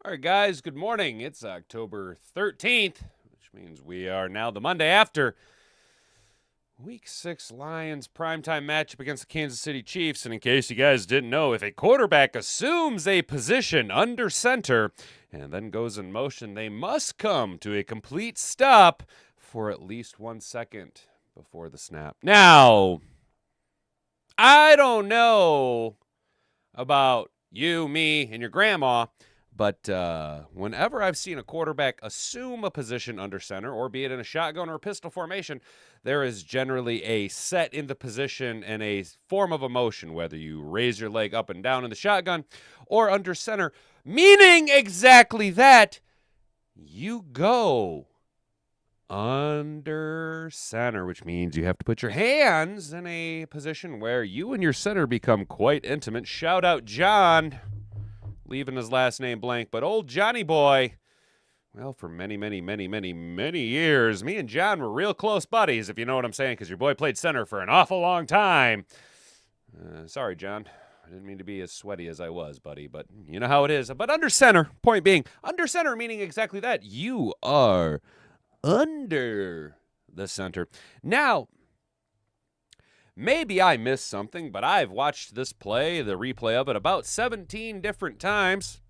All right, guys, good morning. It's October 13th, which means we are now the Monday after Week 6 Lions primetime matchup against the Kansas City Chiefs. And in case you guys didn't know, if a quarterback assumes a position under center and then goes in motion, they must come to a complete stop for at least 1 second before the snap. Now, I don't know about you, me, and your grandma, but whenever I've seen a quarterback assume a position under center, or be it in a shotgun or a pistol formation, there is generally a set in the position and a form of a motion, whether you raise your leg up and down in the shotgun or under center, meaning exactly that you go under center, which means you have to put your hands in a position where you and your center become quite intimate. Shout out John, leaving his last name blank, but old Johnny boy, well, for many years, me and John were real close buddies, if you know what I'm saying, because your boy played center for an awful long time. Sorry, John. I didn't mean to be as sweaty as I was, buddy, but you know how it is. But under center, point being, under center meaning exactly that. You are under the center. Now, maybe I missed something, but I've watched this play, the replay of it, about 17 different times.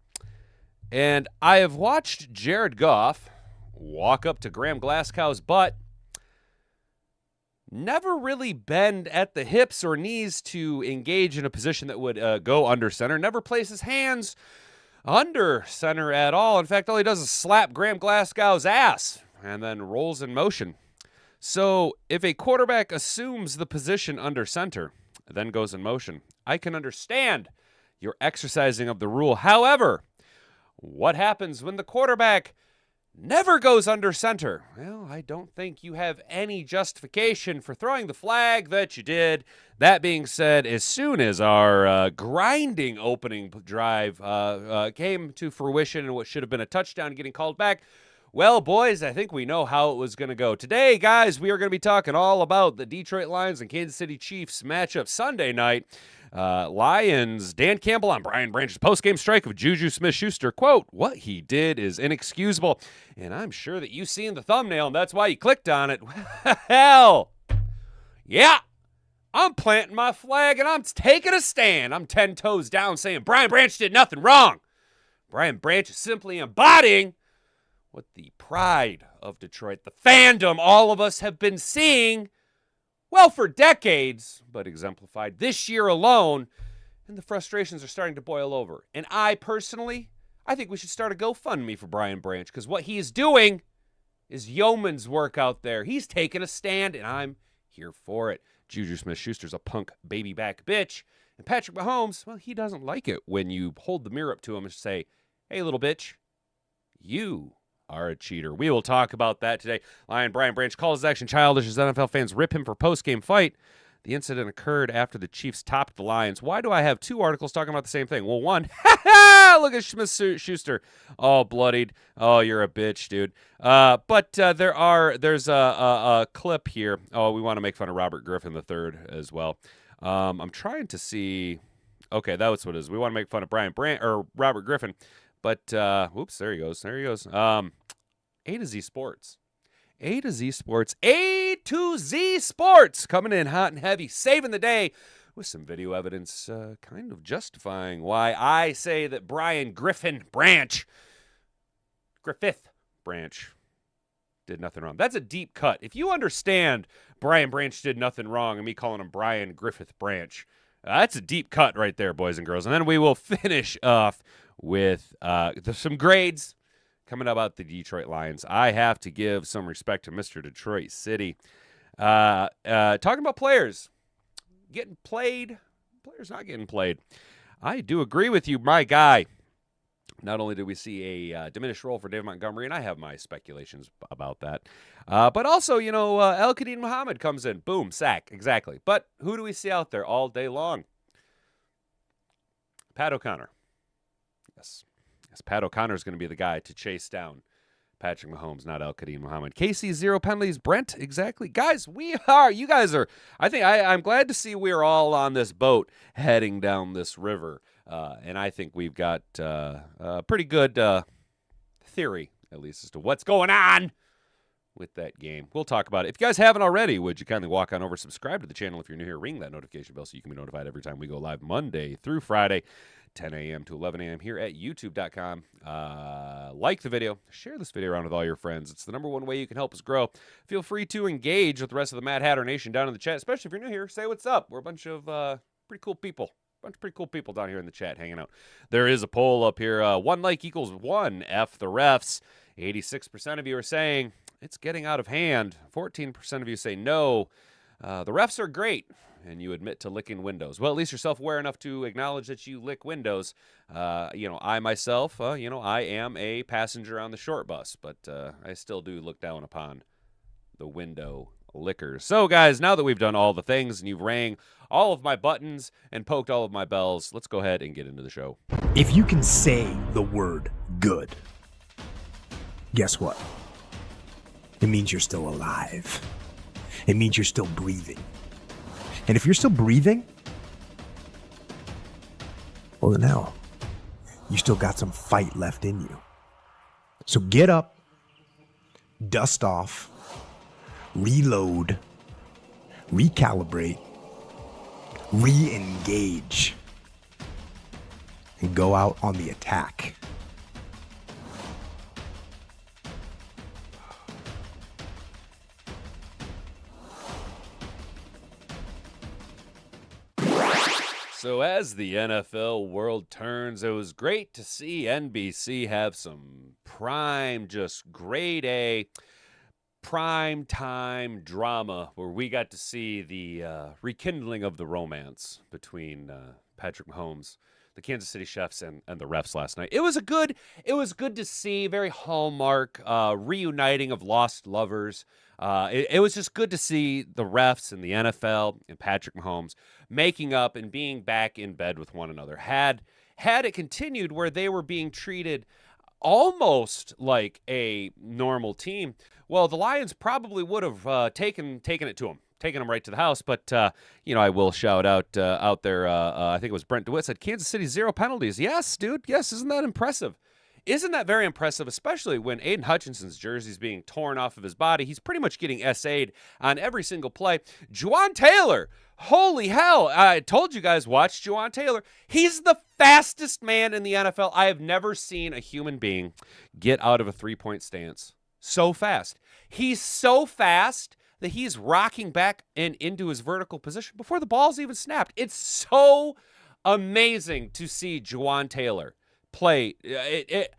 And I have watched Jared Goff walk up to Graham Glasgow's butt, never really bend at the hips or knees to engage in a position that would go under center, never place his hands under center at all. In fact, all he does is slap Graham Glasgow's ass and then rolls in motion. So if a quarterback assumes the position under center, then goes in motion, I can understand your exercising of the rule. However, what happens when the quarterback never goes under center? Well, I don't think you have any justification for throwing the flag that you did. That being said, as soon as our grinding opening drive came to fruition and what should have been a touchdown getting called back, well, boys, I think we know how it was going to go. Today, guys, we are going to be talking all about the Detroit Lions and Kansas City Chiefs matchup Sunday night. Lions, Dan Campbell on Brian Branch's postgame strike of JuJu Smith-Schuster. Quote, "What he did is inexcusable." And I'm sure that you've seen the thumbnail, and that's why you clicked on it. Hell, yeah, I'm planting my flag, and I'm taking a stand. I'm 10 toes down saying Brian Branch did nothing wrong. Brian Branch is simply embodying what the pride of Detroit, the fandom all of us have been seeing, well, for decades, but exemplified this year alone, and the frustrations are starting to boil over. And I personally think we should start a GoFundMe for Brian Branch, because what he is doing is yeoman's work out there. He's taking a stand, and I'm here for it. JuJu Smith-Schuster's a punk baby back bitch, and Patrick Mahomes, well, he doesn't like it when you hold the mirror up to him and say, "Hey, little bitch, you are a cheater." We will talk about that today. Lion Brian Branch calls his action childish as NFL fans rip him for post-game fight. The incident occurred after the Chiefs topped the Lions. Why do I have two articles talking about the same thing? Well, one, look at Smith-Schuster, all bloodied. Oh, you're a bitch, dude. But there's a clip here. Oh, we want to make fun of Robert Griffin III as well. I'm trying to see. Okay, that's what it is. We want to make fun of Robert Griffin. But, oops, there he goes. A to Z Sports. A to Z Sports. A to Z Sports coming in hot and heavy, saving the day with some video evidence kind of justifying why I say that Griffith Branch did nothing wrong. That's a deep cut. If you understand Brian Branch did nothing wrong and me calling him Brian Griffith Branch, that's a deep cut right there, boys and girls. And then we will finish off with some grades coming up about the Detroit Lions. I have to give some respect to Mr. Detroit City. Talking about players getting played, players not getting played. I do agree with you, my guy. Not only do we see a diminished role for David Montgomery, and I have my speculations about that, but also, El-Khadim Muhammad comes in. Boom, sack, exactly. But who do we see out there all day long? Pat O'Connor. Yes, Pat O'Connor is going to be the guy to chase down Patrick Mahomes, not El-Khadim Muhammad. KC, 0 penalties. Brent, exactly. Guys, you guys are, I'm glad to see we're all on this boat heading down this river. And I think we've got a pretty good theory, at least, as to what's going on with that game. We'll talk about it. If you guys haven't already, would you kindly walk on over, subscribe to the channel if you're new here, ring that notification bell so you can be notified every time we go live Monday through Friday, 10 a.m. to 11 a.m. here at youtube.com. Like the video, share this video around with all your friends. It's the number one way you can help us grow. Feel free to engage with the rest of the Mad Hatter Nation down in the chat, especially if you're new here. Say what's up. We're a bunch of pretty cool people. Bunch of pretty cool people down here in the chat hanging out. There is a poll up here. 1 like equals 1 F the refs. 86% of you are saying it's getting out of hand. 14% of you say no. The refs are great, and you admit to licking windows. Well, at least you're self-aware enough to acknowledge that you lick windows. I myself, I am a passenger on the short bus, but I still do look down upon the window lickers. So, guys, now that we've done all the things and you've rang all of my buttons and poked all of my bells, let's go ahead and get into the show. If you can say the word good, guess what? It means you're still alive. It means you're still breathing. And if you're still breathing, well, then hell, you still got some fight left in you. So get up, dust off, reload, recalibrate, re-engage, and go out on the attack. So as the NFL world turns, it was great to see NBC have some prime, just grade A, prime time drama where we got to see the rekindling of the romance between Patrick Mahomes, the Kansas City Chiefs, and the refs last night. It was good to see, very hallmark reuniting of lost lovers. It was just good to see the refs and the NFL and Patrick Mahomes making up and being back in bed with one another. Had it continued where they were being treated almost like a normal team, well, the Lions probably would have taken it to them. Taking them right to the house, but I will shout out there. I think it was Brent DeWitt said Kansas City 0 penalties. Yes, dude. Yes, isn't that impressive? Isn't that very impressive, especially when Aiden Hutchinson's jersey is being torn off of his body? He's pretty much getting SA'd on every single play. Juwan Taylor, holy hell. I told you guys, watch Juwan Taylor. He's the fastest man in the NFL. I have never seen a human being get out of a three-point stance so fast. He's so fast that he's rocking back and into his vertical position before the ball's even snapped. It's so amazing to see Juwan Taylor play. This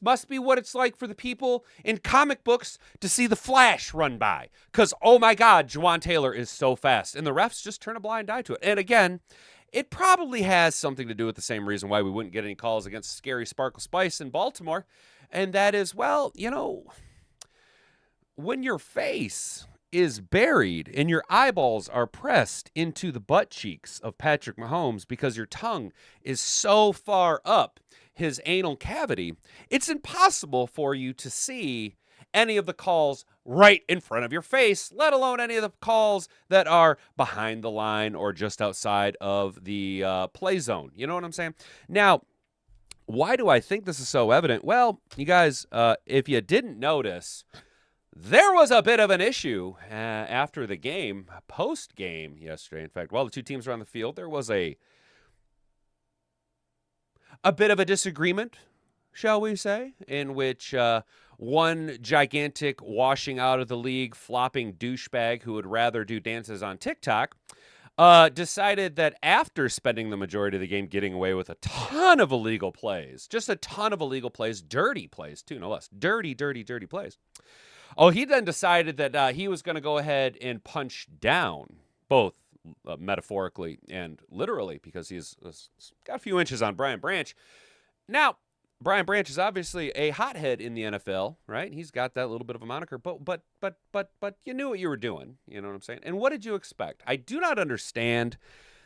must be what it's like for the people in comic books to see the Flash run by. Because, oh my God, Juwan Taylor is so fast. And the refs just turn a blind eye to it. And again, it probably has something to do with the same reason why we wouldn't get any calls against Scary Sparkle Spice in Baltimore. And that is, well, when your face is buried and your eyeballs are pressed into the butt cheeks of Patrick Mahomes because your tongue is so far up his anal cavity, it's impossible for you to see any of the calls right in front of your face, let alone any of the calls that are behind the line or just outside of the play zone. You know what I'm saying? Now, why do I think this is so evident? Well, you guys, if you didn't notice, there was a bit of an issue after the game, post-game yesterday. In fact, while the two teams were on the field, there was a bit of a disagreement, shall we say, in which one gigantic washing out of the league, flopping douchebag who would rather do dances on TikTok decided that after spending the majority of the game getting away with a ton of illegal plays, just a ton of illegal plays, dirty plays too, no less, dirty plays. Oh, he then decided that he was going to go ahead and punch down, both metaphorically and literally, because he's got a few inches on Brian Branch. Now, Brian Branch is obviously a hothead in the NFL, right? He's got that little bit of a moniker, but you knew what you were doing. You know what I'm saying? And what did you expect? I do not understand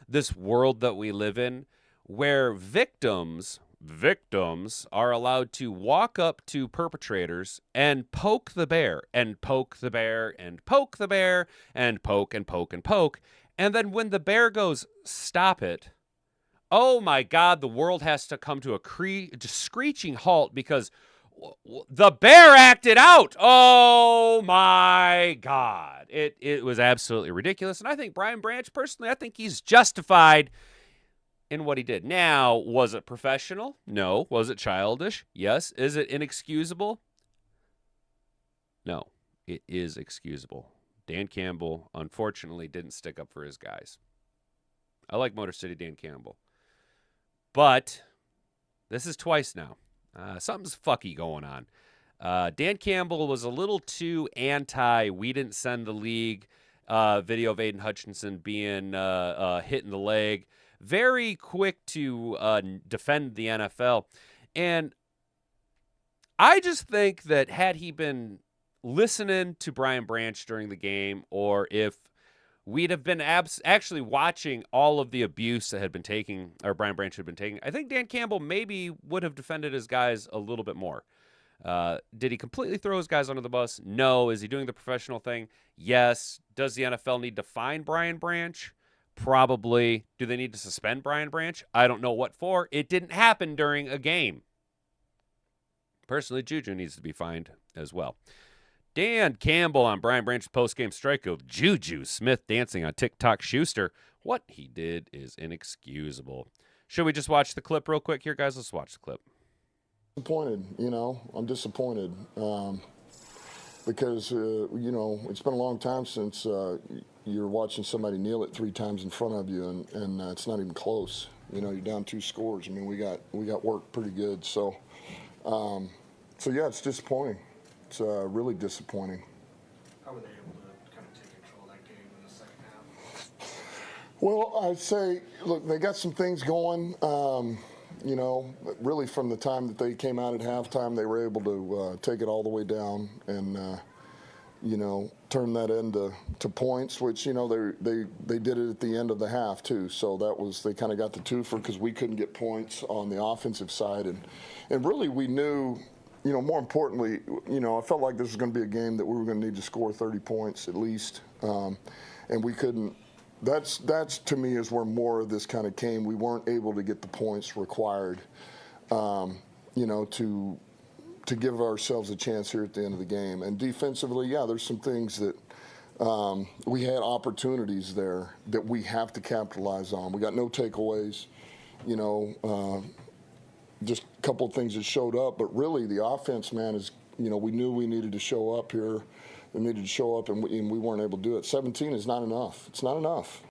this world that we live in where victims are allowed to walk up to perpetrators and poke the bear and poke the bear and poke the bear and poke and poke and poke. And then when the bear goes, stop it, oh my God, the world has to come to a screeching halt because the bear acted out. Oh my God. It was absolutely ridiculous. And I think Brian Branch, personally, I think he's justified in what he did. Now, was it professional? No. Was it childish? Yes. Is it inexcusable? No. It is excusable. Dan Campbell, unfortunately, didn't stick up for his guys. I like Motor City Dan Campbell. But this is twice now. Something's fucky going on. Dan Campbell was a little too anti, we didn't send the league video of Aiden Hutchinson being hit in the leg. Very quick to defend the NFL. And I just think that had he been listening to Brian Branch during the game, or if we'd have been actually watching all of the abuse that had been taking, or Brian Branch had been taking, I think Dan Campbell maybe would have defended his guys a little bit more. Did he completely throw his guys under the bus? No. Is he doing the professional thing? Yes. Does the NFL need to fine Brian Branch? Probably. Do they need to suspend Brian Branch? I don't know what for. It didn't happen during a game. Personally, JuJu needs to be fined as well. Dan Campbell on Brian Branch's postgame strike of JuJu Smith dancing on Smith-Schuster. What he did is inexcusable. Should we just watch the clip real quick here, guys? Let's watch the clip. Disappointed, I'm disappointed because, it's been a long time since you're watching somebody kneel it 3 times in front of you, and it's not even close. You're down 2 scores. I mean, we got worked pretty good. So yeah, it's disappointing. It's really disappointing. How were they able to kind of take control of that game in the second half? Well, I'd say, look, they got some things going. Really from the time that they came out at halftime, they were able to take it all the way down and, turn that into points, which, they did it at the end of the half, too. So they kind of got the twofer because we couldn't get points on the offensive side. And really we knew, more importantly, I felt like this was going to be a game that we were going to need to score 30 points at least. And we couldn't. That's to me is where more of this kind of came. We weren't able to get the points required, to give ourselves a chance here at the end of the game. And defensively, yeah, there's some things that we had opportunities there that we have to capitalize on. We got no takeaways, just a couple of things that showed up. But really, the offense, man, is we knew we needed to show up here. We needed to show up, and we weren't able to do it. 17 is not enough. It's not enough.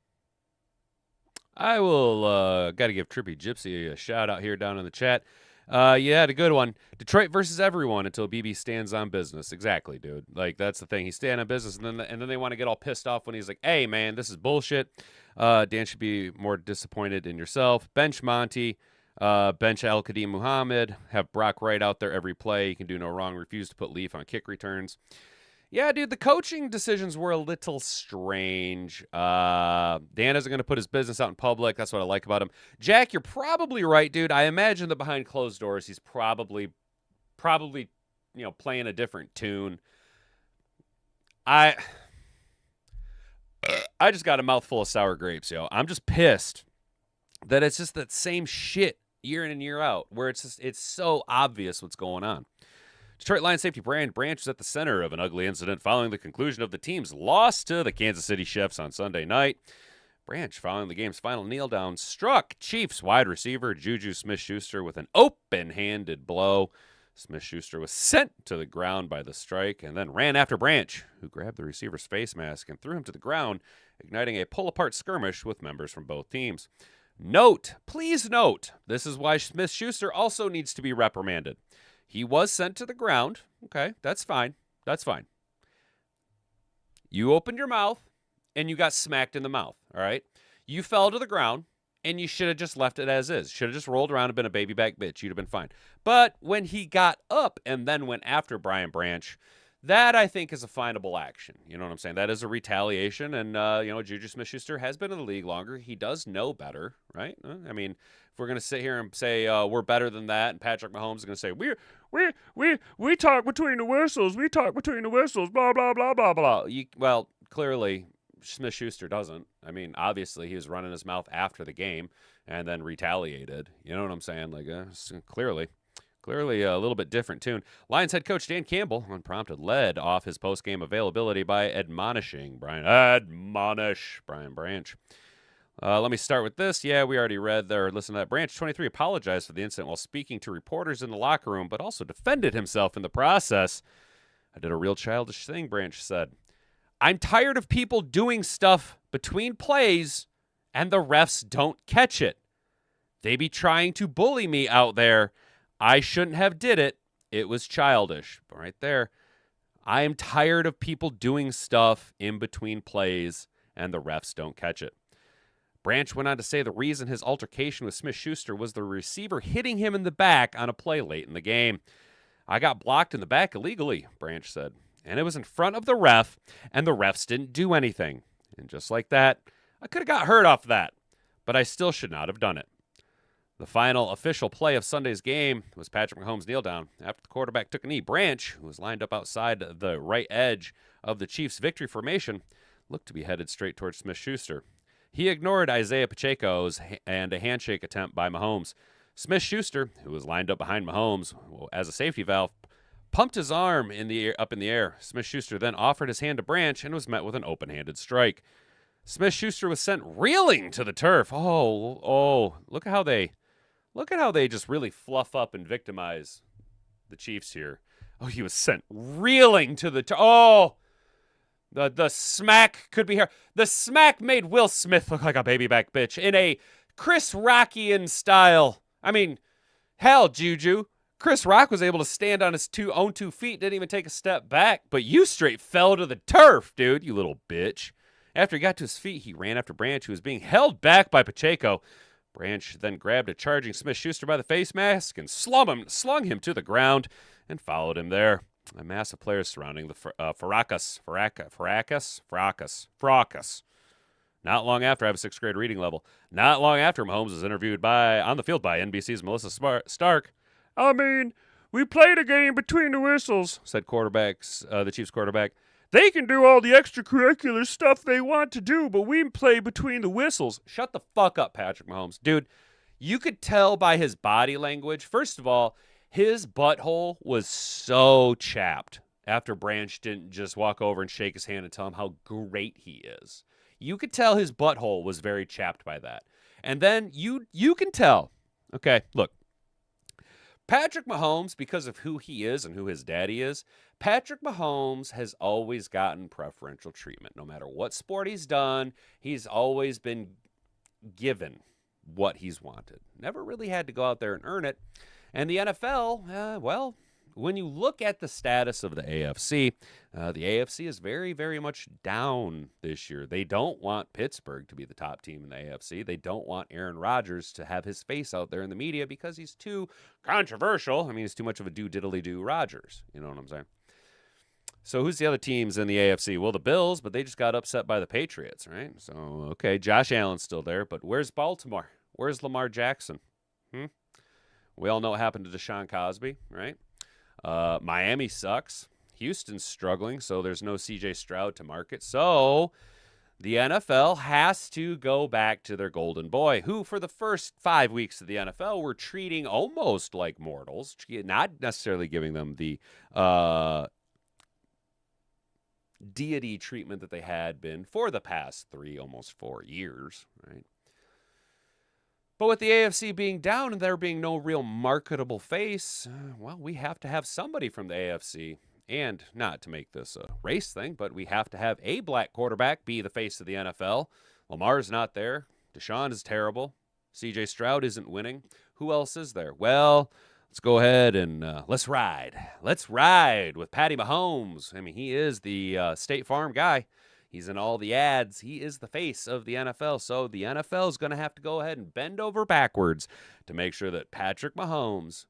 I will got to give Trippy Gypsy a shout out here down in the chat. You had a good one. Detroit versus everyone until BB stands on business. Exactly, dude. Like, that's the thing. He's standing on business, and then they want to get all pissed off when he's like, hey, man, this is bullshit. Dan should be more disappointed in yourself. Bench Monty. Bench Al-Qadim Muhammad. Have Brock Wright out there every play. He can do no wrong. Refuse to put Leaf on kick returns. Yeah, dude, the coaching decisions were a little strange. Dan isn't going to put his business out in public. That's what I like about him. Jack, you're probably right, dude. I imagine that behind closed doors, he's probably, playing a different tune. I just got a mouthful of sour grapes, yo. I'm just pissed that it's just that same shit year in and year out, where it's so obvious what's going on. Detroit Lions safety Brian Branch was at the center of an ugly incident following the conclusion of the team's loss to the Kansas City Chiefs on Sunday night. Branch, following the game's final kneel-down, struck Chiefs wide receiver JuJu Smith-Schuster with an open-handed blow. Smith-Schuster was sent to the ground by the strike and then ran after Branch, who grabbed the receiver's face mask and threw him to the ground, igniting a pull-apart skirmish with members from both teams. Please note, this is why Smith-Schuster also needs to be reprimanded. He was sent to the ground. Okay, that's fine. That's fine. You opened your mouth, and you got smacked in the mouth, all right? You fell to the ground, and you should have just left it as is. Should have just rolled around and been a baby back bitch. You'd have been fine. But when he got up and then went after Brian Branch, that, I think, is a finable action. You know what I'm saying? That is a retaliation, and, JuJu Smith-Schuster has been in the league longer. He does know better, right? I mean, if we're going to sit here and say we're better than that, and Patrick Mahomes is going to say, we talk between the whistles, blah, blah, blah, blah, blah. Well, clearly, Smith-Schuster doesn't. I mean, obviously he was running his mouth after the game and then retaliated. You know what I'm saying? Like, clearly a little bit different tune. Lions head coach Dan Campbell, unprompted, led off his post-game availability by admonishing Brian Branch. Let me start with this. Yeah, we already read or listened to that. Branch, 23, apologized for the incident while speaking to reporters in the locker room, but also defended himself in the process. I did a real childish thing, Branch said. I'm tired of people doing stuff between plays and the refs don't catch it. They be trying to bully me out there. I shouldn't have did it. It was childish. But right there, I am tired of people doing stuff in between plays and the refs don't catch it. Branch went on to say the reason his altercation with Smith-Schuster was the receiver hitting him in the back on a play late in the game. I got blocked in the back illegally, Branch said, and it was in front of the ref, and the refs didn't do anything. And just like that, I could have got hurt off that, but I still should not have done it. The final official play of Sunday's game was Patrick Mahomes' kneel down. After the quarterback took a knee, Branch, who was lined up outside the right edge of the Chiefs' victory formation, looked to be headed straight towards Smith-Schuster. He ignored Isaiah Pacheco's and a handshake attempt by Mahomes. Smith-Schuster, who was lined up behind Mahomes as a safety valve, pumped his arm up in the air. Smith-Schuster then offered his hand to Branch and was met with an open-handed strike. Smith-Schuster was sent reeling to the turf. Look at how they just really fluff up and victimize the Chiefs here. Oh, he was sent reeling to the turf. The smack could be here. The smack made Will Smith look like a baby back bitch in a Chris Rockian style. I mean, hell, JuJu. Chris Rock was able to stand on his own 2 feet, didn't even take a step back, but you straight fell to the turf, dude, you little bitch. After he got to his feet, he ran after Branch, who was being held back by Pacheco. Branch then grabbed a charging Smith-Schuster by the face mask and slung him to the ground and followed him there. A mass of players surrounding the fracas. Not long after, I have a 6th grade reading level. Not long after, Mahomes was interviewed on the field by NBC's Melissa Stark. I mean, we played a game between the whistles, said the Chiefs quarterback. They can do all the extracurricular stuff they want to do, but we play between the whistles. Shut the fuck up, Patrick Mahomes. Dude, you could tell by his body language. First of all, his butthole was so chapped after Branch didn't just walk over and shake his hand and tell him how great he is. You could tell his butthole was very chapped by that. And then you can tell. Okay, look. Patrick Mahomes, because of who he is and who his daddy is, Patrick Mahomes has always gotten preferential treatment. No matter what sport he's done, he's always been given what he's wanted. Never really had to go out there and earn it. And the NFL, when you look at the status of the AFC is very, very much down this year. They don't want Pittsburgh to be the top team in the AFC. They don't want Aaron Rodgers to have his face out there in the media because he's too controversial. I mean, he's too much of a do-diddly-do Rodgers. You know what I'm saying? So who's the other teams in the AFC? Well, the Bills, but they just got upset by the Patriots, right? So, okay, Josh Allen's still there, but where's Baltimore? Where's Lamar Jackson? We all know what happened to Deshaun Cosby, right? Miami sucks. Houston's struggling, so there's no C.J. Stroud to market. So the NFL has to go back to their golden boy, who for the first 5 weeks of the NFL were treating almost like mortals, not necessarily giving them the deity treatment that they had been for the past 3, almost 4 years, right? But with the AFC being down and there being no real marketable face, we have to have somebody from the AFC. And not to make this a race thing, but we have to have a black quarterback be the face of the NFL. Lamar's not there. Deshaun is terrible. C.J. Stroud isn't winning. Who else is there? Well, let's go ahead and let's ride. Let's ride with Patty Mahomes. I mean, he is the State Farm guy. He's in all the ads. He is the face of the NFL. So the NFL is going to have to go ahead and bend over backwards to make sure that Patrick Mahomes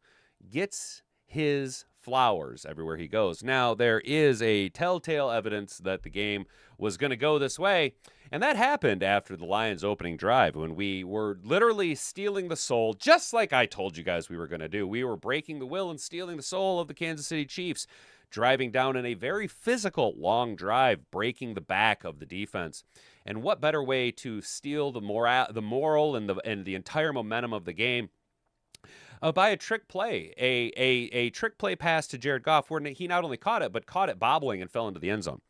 gets his flowers everywhere he goes. Now, there is a telltale evidence that the game was going to go this way, and that happened after the Lions' opening drive when we were literally stealing the soul, just like I told you guys we were going to do. We were breaking the will and stealing the soul of the Kansas City Chiefs, driving down in a very physical long drive, breaking the back of the defense. And what better way to steal the moral and the entire momentum of the game by a trick play, a trick play pass to Jared Goff, where he not only caught it, but caught it bobbling and fell into the end zone.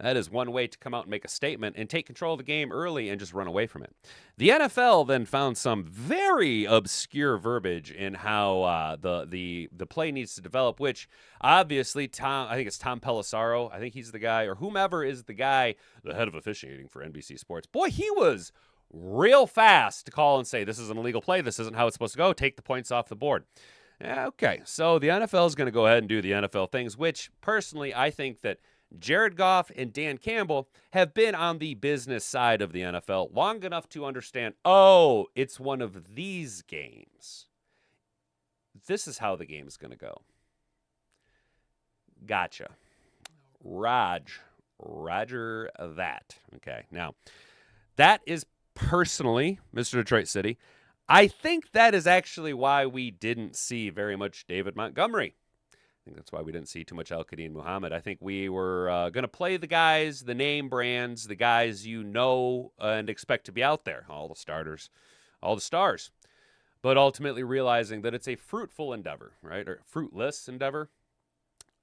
That is one way to come out and make a statement and take control of the game early and just run away from it. The NFL then found some very obscure verbiage in how the play needs to develop, which obviously I think it's Tom Pelissero. I think he's the guy, or whomever is the guy, the head of officiating for NBC Sports. Boy, he was real fast to call and say, this is an illegal play. This isn't how it's supposed to go. Take the points off the board. Okay, so the NFL is going to go ahead and do the NFL things, which personally I think that Jared Goff and Dan Campbell have been on the business side of the NFL long enough to understand, oh, it's one of these games. This is how the game is going to go. Gotcha. Roger that. Okay, now, that is personally, Mr. Detroit City, I think that is actually why we didn't see very much David Montgomery. I think that's why we didn't see too much Al-Qadim Muhammad. I think we were going to play the guys, the name brands, the guys you know and expect to be out there, all the starters, all the stars, but ultimately realizing that it's a fruitful endeavor, right, or fruitless endeavor.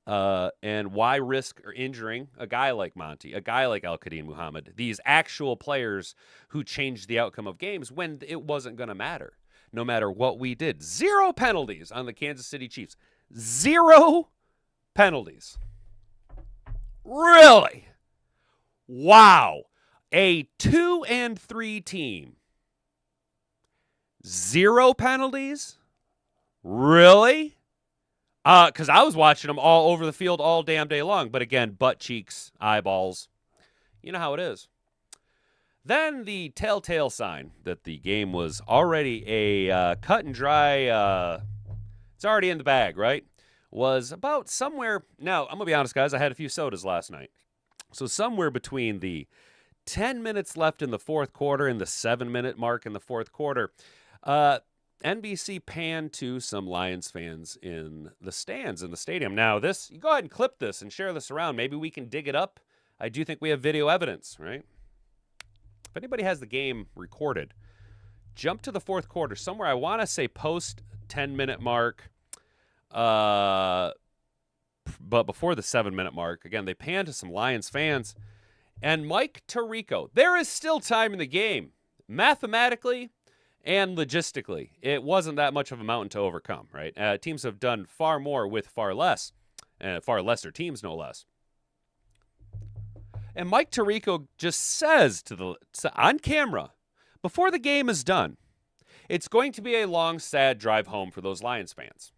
And why risk or injuring a guy like Monty, a guy like Al-Qadim Muhammad, these actual players who changed the outcome of games when it wasn't going to matter, no matter what we did. 0 penalties on the Kansas City Chiefs. 0 penalties. Really? Wow. A 2-3 team. 0 penalties? Really? Because I was watching them all over the field all damn day long. But again, butt cheeks, eyeballs. You know how it is. Then the telltale sign that the game was already a cut and dry, it's already in the bag, right? Was about somewhere, now I'm going to be honest, guys, I had a few sodas last night. So somewhere between the 10 minutes left in the fourth quarter and the 7-minute mark in the fourth quarter, NBC panned to some Lions fans in the stands in the stadium. Now, this, you go ahead and clip this and share this around. Maybe we can dig it up. I do think we have video evidence, right? If anybody has the game recorded, jump to the fourth quarter, somewhere I want to say post 10-minute mark, but before the 7-minute mark. Again, they panned to some Lions fans. And Mike Tirico, there is still time in the game. Mathematically and logistically, it wasn't that much of a mountain to overcome, right? Teams have done far more with far less, far lesser teams, no less. And Mike Tirico just says on camera, before the game is done, it's going to be a long, sad drive home for those Lions fans.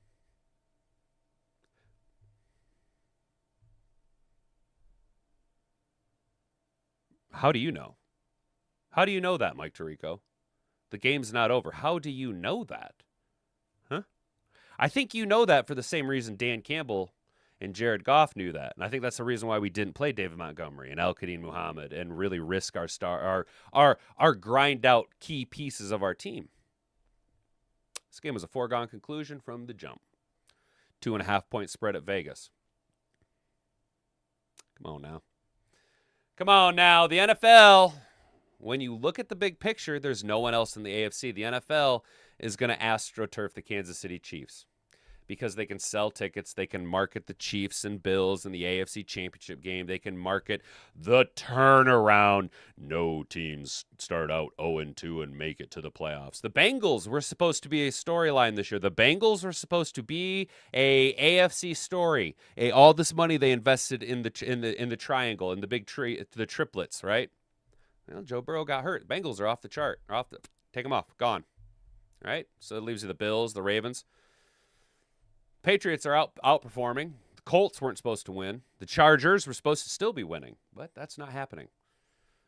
How do you know? How do you know that, Mike Tirico? The game's not over. How do you know that? Huh? I think you know that for the same reason Dan Campbell and Jared Goff knew that. And I think that's the reason why we didn't play David Montgomery and Al-Qadim Muhammad and really risk our grind out key pieces of our team. This game was a foregone conclusion from the jump. 2.5-point spread at Vegas. Come on now. Come on now. The NFL, when you look at the big picture, there's no one else in the AFC. The NFL is going to AstroTurf the Kansas City Chiefs because they can sell tickets. They can market the Chiefs and Bills in the AFC Championship game. They can market the turnaround. No teams start out 0-2 and make it to the playoffs. The Bengals were supposed to be a storyline this year. The Bengals were supposed to be a AFC story. All this money they invested in the triangle, in the big tree, the triplets, right? Well, Joe Burrow got hurt. The Bengals are off the chart. Take them off. Gone. All right? So it leaves you the Bills, the Ravens. Patriots are outperforming. The Colts weren't supposed to win. The Chargers were supposed to still be winning. But that's not happening.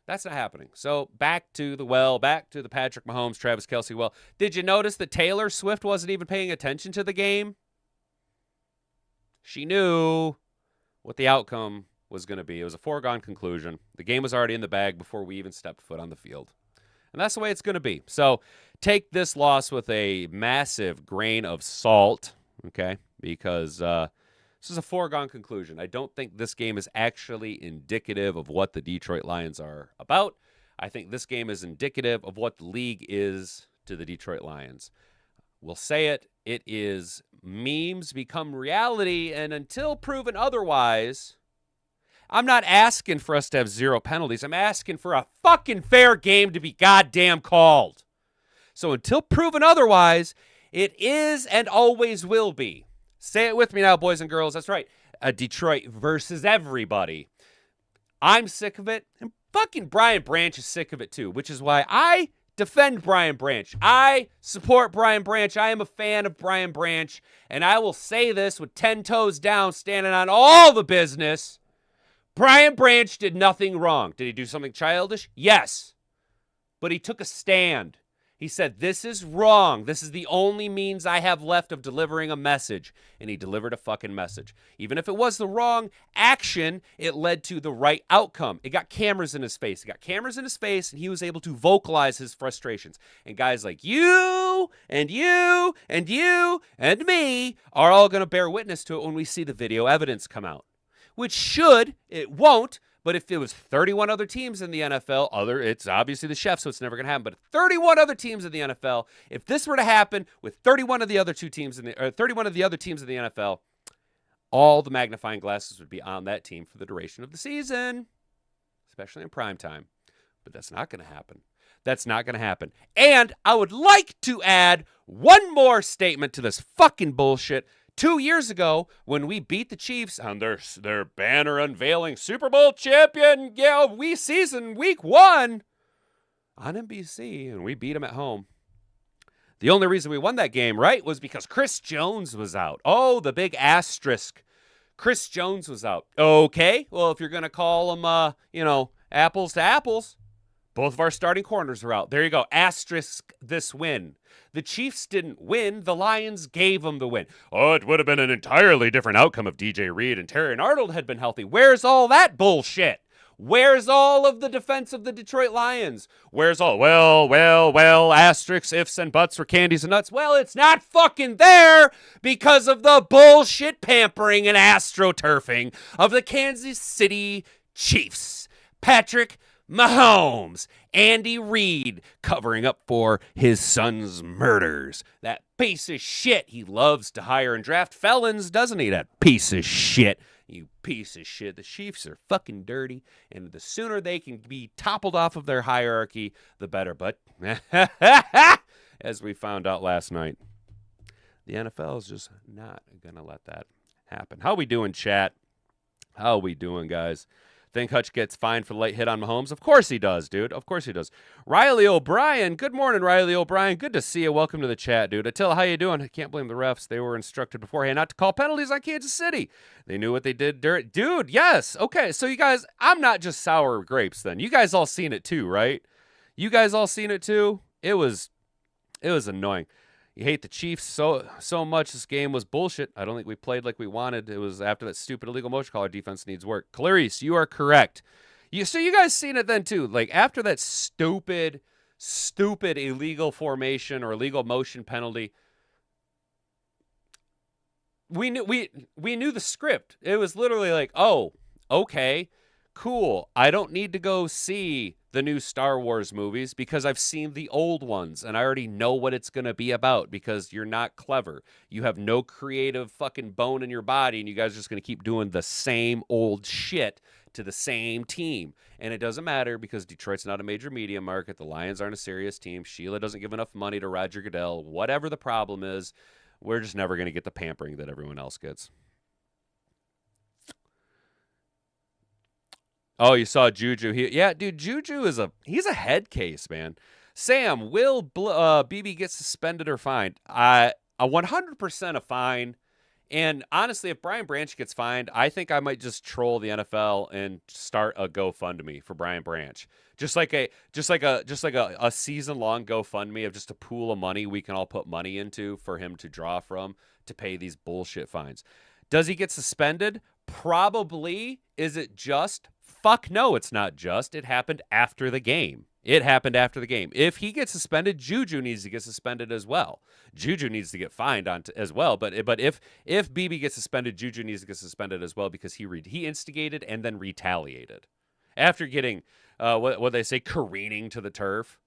That's not happening. So back to the Patrick Mahomes, Travis Kelce well. Did you notice that Taylor Swift wasn't even paying attention to the game? She knew what the outcome was going to be. It was a foregone conclusion. The game was already in the bag before we even stepped foot on the field. And that's the way it's going to be. So take this loss with a massive grain of salt, okay? Because this is a foregone conclusion. I don't think this game is actually indicative of what the Detroit Lions are about. I think this game is indicative of what the league is to the Detroit Lions. We'll say it. It is memes become reality, and until proven otherwise, I'm not asking for us to have 0 penalties. I'm asking for a fucking fair game to be goddamn called. So until proven otherwise, it is and always will be. Say it with me now, boys and girls. That's right. Detroit versus everybody. I'm sick of it, and fucking Brian Branch is sick of it too, which is why I defend Brian Branch. I support Brian Branch. I am a fan of Brian Branch, and I will say this with 10 toes down, standing on all the business. Brian Branch did nothing wrong. Did he do something childish? Yes. But he took a stand. He said, this is wrong. This is the only means I have left of delivering a message. And he delivered a fucking message. Even if it was the wrong action, it led to the right outcome. It got cameras in his face. It got cameras in his face, and he was able to vocalize his frustrations. And guys like you and you and you and me are all going to bear witness to it when we see the video evidence come out. Which should, it won't, but if it was 31 other teams in the NFL, it's obviously the chef, so it's never going to happen, but 31 other teams in the NFL, if this were to happen with 31 of the other teams in the NFL, all the magnifying glasses would be on that team for the duration of the season, especially in prime time. But that's not going to happen. That's not going to happen. And I would like to add one more statement to this fucking bullshit. 2 years ago, when we beat the Chiefs on their banner unveiling Super Bowl champion, week 1 on NBC, and we beat them at home. The only reason we won that game, right, was because Chris Jones was out. Oh, the big asterisk. Chris Jones was out. Okay, well, if you're going to call them, apples to apples, both of our starting corners are out. There you go. Asterisk this win. The Chiefs didn't win. The Lions gave them the win. Oh, it would have been an entirely different outcome if DJ Reed and Terry Arnold had been healthy. Where's all that bullshit? Where's all of the defense of the Detroit Lions? Where's all, well, asterisks, ifs, and buts for candies and nuts? Well, it's not fucking there because of the bullshit pampering and astroturfing of the Kansas City Chiefs. Patrick Mahomes, Andy Reid covering up for his son's murders. That piece of shit. He loves to hire and draft felons, doesn't he? That piece of shit. You piece of shit. The Chiefs are fucking dirty, and the sooner they can be toppled off of their hierarchy, the better. But as we found out last night, the NFL is just not going to let that happen. How we doing, chat? How we doing, guys? Think Hutch gets fined for the late hit on Mahomes? Of course he does, dude. Of course he does. Riley O'Brien. Good morning, Riley O'Brien. Good to see you. Welcome to the chat, dude. Attila, how you doing? I can't blame the refs. They were instructed beforehand not to call penalties on Kansas City. They knew what they did. Dude, yes. Okay, so you guys, I'm not just sour grapes then. You guys all seen it too, right? You guys all seen it too? It was annoying. You hate the Chiefs so much. This game was bullshit. I don't think we played like we wanted. It was after that stupid illegal motion call. Our defense needs work. Clarice, you are correct. So you guys seen it then too. Like after that stupid illegal formation or illegal motion penalty, we knew the script. It was literally like, oh, okay, cool. I don't need to go see the new Star Wars movies because I've seen the old ones and I already know what it's going to be about because you're not clever. You have no creative fucking bone in your body and you guys are just going to keep doing the same old shit to the same team. And it doesn't matter because Detroit's not a major media market. The Lions aren't a serious team. Sheila doesn't give enough money to Roger Goodell. Whatever the problem is, we're just never going to get the pampering that everyone else gets. Oh, you saw JuJu. Yeah, dude, JuJu he's a head case, man. Sam, will BB get suspended or fined? A 100% a fine. And honestly, if Brian Branch gets fined, I think I might just troll the NFL and start a GoFundMe for Brian Branch. Just like a season-long GoFundMe of just a pool of money we can all put money into for him to draw from to pay these bullshit fines. Does he get suspended? Probably. Is it just? Fuck no, it's not just. It happened after the game. It happened after the game. If he gets suspended, JuJu needs to get suspended as well. JuJu needs to get fined as well. But if BB gets suspended, JuJu needs to get suspended as well because he instigated and then retaliated after getting what they say, careening to the turf.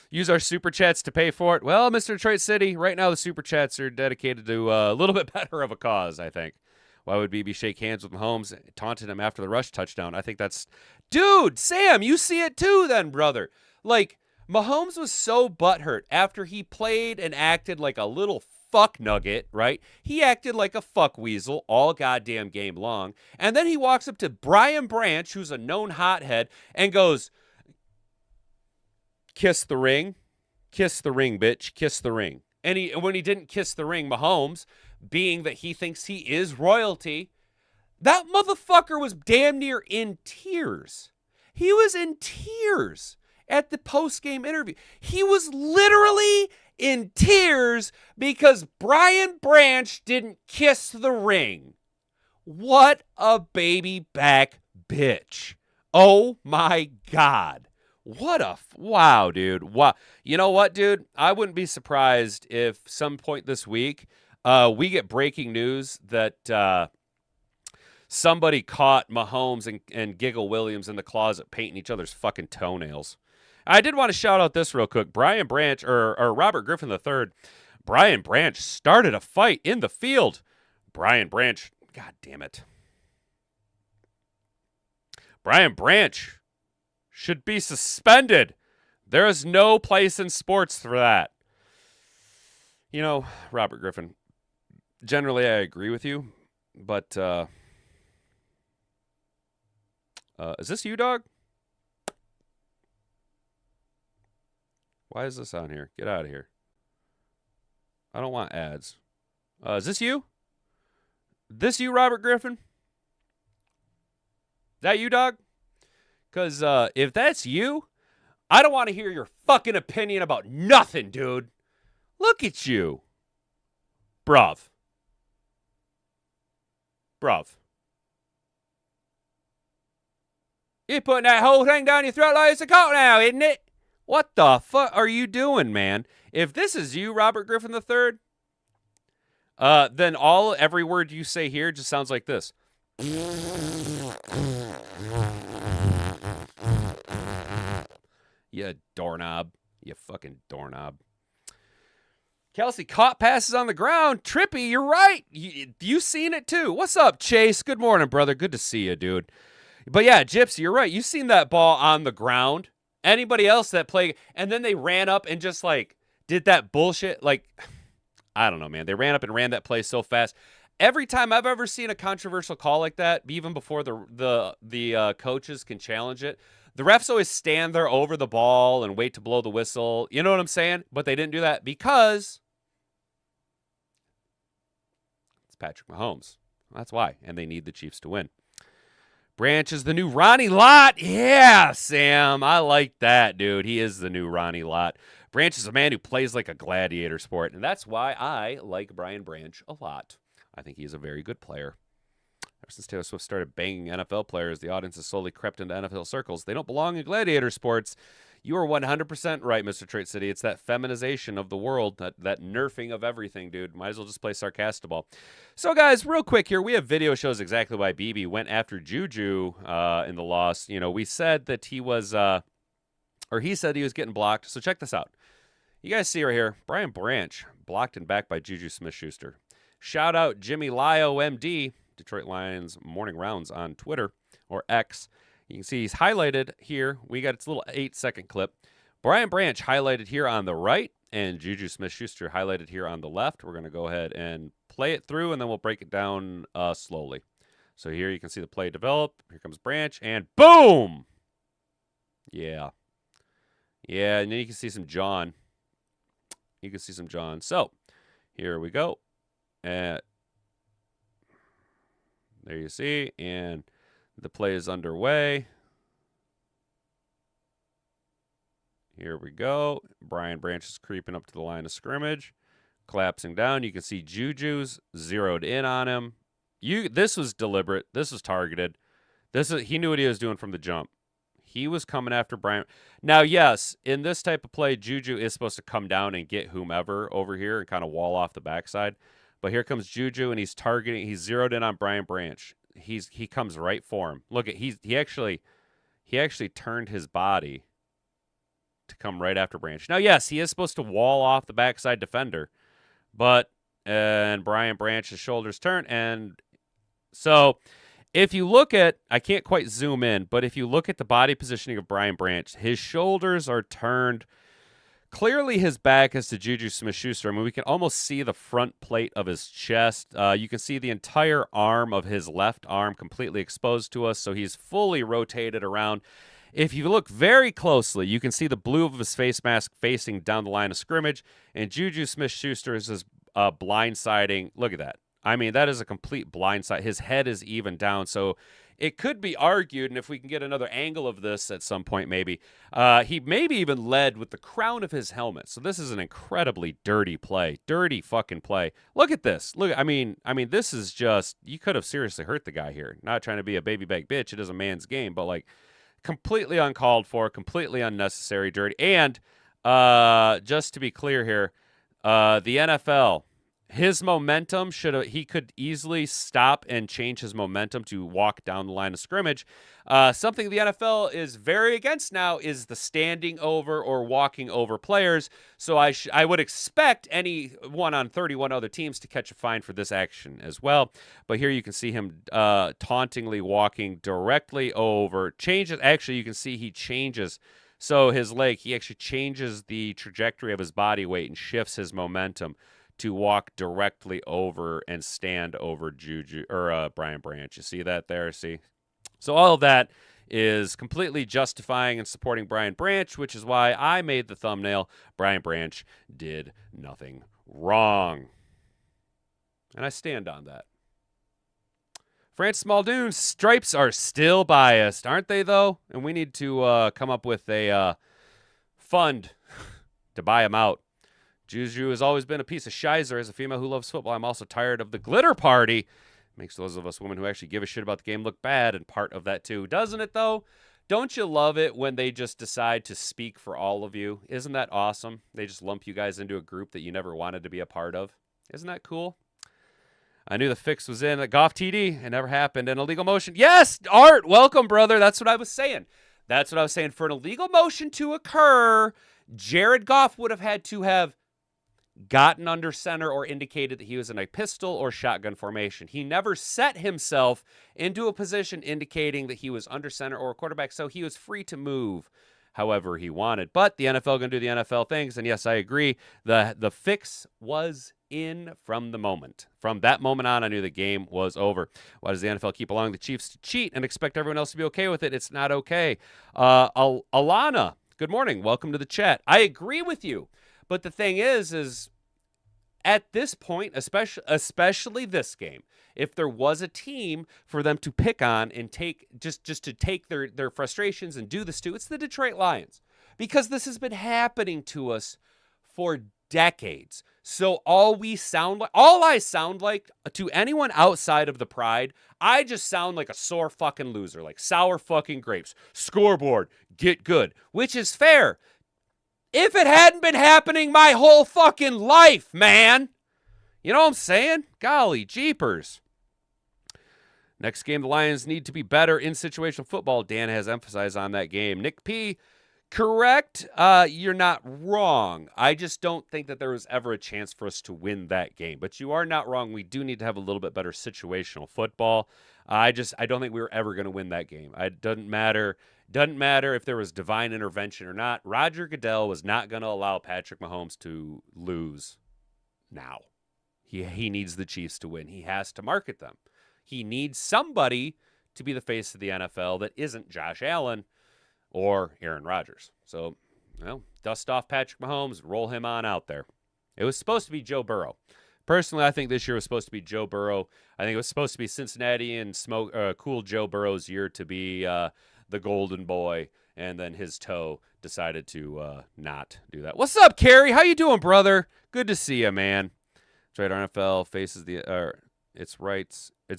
Use our super chats to pay for it. Well, Mr. Detroit City, right now the super chats are dedicated to a little bit better of a cause, I think. Why would BB shake hands with Mahomes, taunted him after the rush touchdown? I think that's... Dude, Sam, you see it too then, brother. Like, Mahomes was so butthurt after he played and acted like a little fuck nugget, right? He acted like a fuck weasel all goddamn game long. And then he walks up to Brian Branch, who's a known hothead, and goes, kiss the ring. Kiss the ring, bitch. Kiss the ring. And when he didn't kiss the ring, Mahomes, being that he thinks he is royalty, that motherfucker was damn near in tears. He was in tears at the post-game interview. He was literally in tears because Brian Branch didn't kiss the ring. What a baby back bitch. Oh my God. What a wow, dude. Wow. You know what, dude? I wouldn't be surprised if some point this week we get breaking news that somebody caught Mahomes and Giggle Williams in the closet painting each other's fucking toenails. I did want to shout out this real quick. Brian Branch, or Robert Griffin III, Brian Branch started a fight in the field. Brian Branch, God damn it. Brian Branch should be suspended. There is no place in sports for that. You know, Robert Griffin, generally I agree with you, but is this you, dog? Why is this on here? Get out of here. I don't want ads. Is this you? This you, Robert Griffin? That you, dog? Because if that's you, I don't want to hear your fucking opinion about nothing, dude. Look at you. Bruv. You're putting that whole thing down your throat like it's a coat now, isn't it? What the fuck are you doing, man? If this is you, Robert Griffin III, then every word you say here just sounds like this. You doorknob. You fucking doorknob. Kelsey caught passes on the ground. Trippy, you're right. You seen it too. What's up, Chase? Good morning, brother. Good to see you, dude. But yeah, Gypsy, you're right. You seen that ball on the ground. Anybody else that played, and then they ran up and just like did that bullshit. Like, I don't know, man. They ran up and ran that play so fast. Every time I've ever seen a controversial call like that, even before the coaches can challenge it, the refs always stand there over the ball and wait to blow the whistle. You know what I'm saying? But they didn't do that because it's Patrick Mahomes. That's why. And they need the Chiefs to win. Branch is the new Ronnie Lott. Yeah, Sam. I like that, dude. He is the new Ronnie Lott. Branch is a man who plays like a gladiator sport. And that's why I like Brian Branch a lot. I think he's a very good player. Ever since Taylor Swift started banging NFL players, the audience has slowly crept into NFL circles. They don't belong in gladiator sports. You are 100% right, Mr. Detroit City. It's that feminization of the world, that nerfing of everything, dude. Might as well just play Sarcastable. So, guys, real quick here, we have video shows exactly why BB went after JuJu in the loss. You know, we said that he was, or he said he was getting blocked. So check this out. You guys see right here, Brian Branch blocked and backed by JuJu Smith-Schuster. Shout out Jimmy Lio, MD, Detroit Lions Morning Rounds on Twitter, or X. You can see he's highlighted here. We got its little 8-second clip. Brian Branch highlighted here on the right, and JuJu Smith-Schuster highlighted here on the left. We're going to go ahead and play it through, and then we'll break it down slowly. So here you can see the play develop. Here comes Branch, and boom! Yeah. Yeah, and then you can see some John. You can see some John. So here we go. There you see, and the play is underway. Here we go. Brian Branch is creeping up to the line of scrimmage. collapsing down. You can see JuJu's zeroed in on him. This was deliberate. This was targeted. He knew what he was doing from the jump. He was coming after Brian. Now, yes, in this type of play, JuJu is supposed to come down and get whomever over here and kind of wall off the backside. But here comes JuJu, and he's targeting. He's zeroed in on Brian Branch. He comes right for him. Look at he actually turned his body to come right after Branch. Now, yes, he is supposed to wall off the backside defender, but and Brian Branch's shoulders turn, and so if you look at, I can't quite zoom in, but if you look at the body positioning of Brian Branch, his shoulders are turned. Clearly, his back is to JuJu Smith-Schuster. I mean, we can almost see the front plate of his chest. You can see the entire arm of his left arm completely exposed to us, so he's fully rotated around. If you look very closely, you can see the blue of his face mask facing down the line of scrimmage, and JuJu Smith-Schuster is blindsiding. Look at that. I mean, that is a complete blindside. His head is even down, so it could be argued, and if we can get another angle of this at some point, maybe, he maybe even led with the crown of his helmet. So this is an incredibly dirty play. Dirty fucking play. Look at this. Look, I mean, this is just, you could have seriously hurt the guy here. Not trying to be a baby bag bitch. It is a man's game, but like completely uncalled for, completely unnecessary, dirty. And just to be clear here, the NFL, his momentum he could easily stop and change his momentum to walk down the line of scrimmage. Something the NFL is very against now is the standing over or walking over players. So I would expect any one on 31 other teams to catch a fine for this action as well. But here you can see him tauntingly walking directly over. Actually, you can see he changes. So his leg, he actually changes the trajectory of his body weight and shifts his momentum to walk directly over and stand over JuJu or Brian Branch. You see that there? See? So all of that is completely justifying and supporting Brian Branch, which is why I made the thumbnail. Brian Branch did nothing wrong. And I stand on that. Francis Muldoon's stripes are still biased, aren't they, though? And we need to come up with a fund to buy them out. JuJu has always been a piece of shizer. As a female who loves football, I'm also tired of the glitter party. Makes those of us women who actually give a shit about the game look bad, and part of that too. Doesn't it, though? Don't you love it when they just decide to speak for all of you? Isn't that awesome? They just lump you guys into a group that you never wanted to be a part of. Isn't that cool? I knew the fix was in at Goff TD. It never happened. An illegal motion. Yes, Art, welcome, brother. That's what I was saying. For an illegal motion to occur, Jared Goff would have had to have gotten under center or indicated that he was in a pistol or shotgun formation. He never set himself into a position indicating that he was under center or a quarterback, so he was free to move however he wanted. But the NFL going to do the NFL things, and yes, I agree. The fix was in from the moment. From that moment on, I knew the game was over. Why does the NFL keep allowing the Chiefs to cheat and expect everyone else to be okay with it? It's not okay. Alana, good morning. Welcome to the chat. I agree with you. But the thing is at this point, especially this game, if there was a team for them to pick on and take just to take their frustrations and do this to, it's the Detroit Lions. Because this has been happening to us for decades. So all I sound like to anyone outside of the pride, I just sound like a sore fucking loser, like sour fucking grapes. Scoreboard, get good, which is fair. If it hadn't been happening my whole fucking life, man. You know what I'm saying? Golly jeepers. Next game, the Lions need to be better in situational football. Dan has emphasized on that game. Nick P., correct. You're not wrong. I just don't think that there was ever a chance for us to win that game. But you are not wrong. We do need to have a little bit better situational football. I don't think we were ever going to win that game. It doesn't matter. Doesn't matter if there was divine intervention or not. Roger Goodell was not going to allow Patrick Mahomes to lose now. He needs the Chiefs to win. He has to market them. He needs somebody to be the face of the NFL that isn't Josh Allen or Aaron Rodgers. So, dust off Patrick Mahomes, roll him on out there. It was supposed to be Joe Burrow. Personally, I think this year was supposed to be Joe Burrow. I think it was supposed to be Cincinnati and cool Joe Burrow's year to be the golden boy, and then his toe decided to not do that. What's up, Kerry? How you doing, brother? Good to see you, man. It's right. Our NFL faces it's